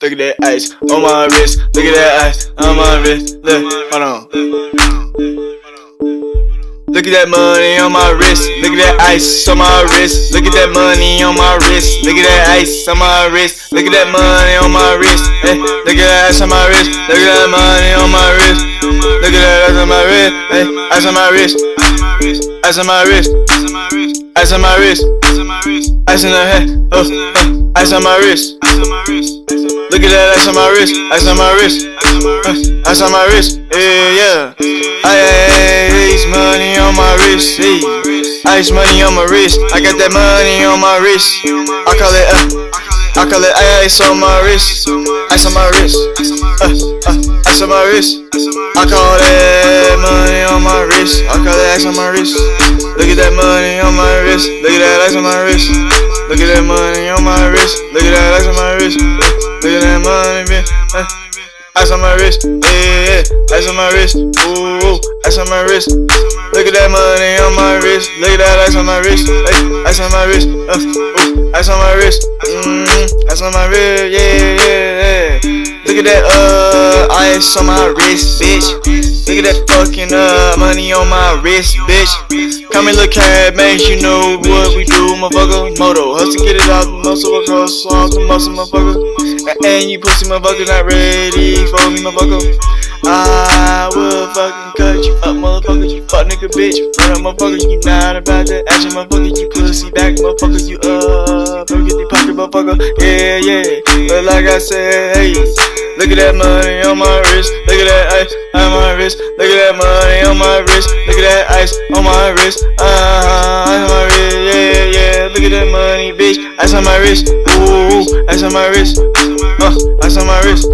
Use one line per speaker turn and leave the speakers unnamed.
Look at that ice on my wrist. Look at that ice on my wrist. Look, hold on. Look at that money on my wrist. Look at that ice on my wrist. Look at that money on my wrist. Look at that ice on my wrist. Look at that money on my wrist. Hey, look at that ice on my wrist. Look at that money on my wrist. Look at that ice on my wrist. Hey, ice on my wrist. Ice on my wrist. Ice on my wrist. Ice in the head. Ice on my wrist. Look at that ice on my wrist. Ice on my wrist. Ice on my wrist. Yeah. Ice money on my wrist. Hey. Ice money on my wrist. I got that money on my wrist. I call it ice on my wrist. Ice on my wrist. Ice on my wrist. I call that money on my wrist. I call that ice on my wrist. Look at that money on my wrist. Look at that ice on my wrist. Look at that money on my wrist. Look at that ice on my wrist. Look at that money, bitch. Ice on my wrist. Yeah, ice on my wrist. Ooh, ice on my wrist. Look at that money on my wrist. Look at that ice on my wrist. Ice on my wrist. Ice on my wrist. Ice on my wrist. Yeah. Look at that ice on my wrist, bitch. Look at that fucking money on my wrist, bitch. Come here, LilCashBankz, you know what we do, motherfucker. Moto, hustle, get it out the muscle across all the muscle, motherfucker. And you pussy, motherfucker, not ready for me, motherfucker. I will fucking cut you up, motherfucker. You fuck nigga, bitch. Run up, motherfucker. You not about that action, motherfucker. You pussy back, motherfucker. You up, get the pocket, motherfucker. Yeah. But like I said, hey. Look at that money on my wrist. Look at that ice on my wrist. Look at that money on my wrist. Look at that ice on my wrist. Ice on my wrist. Yeah. Look at that money, bitch. Ice on my wrist. Ooh, ice on my wrist. Ice on my wrist.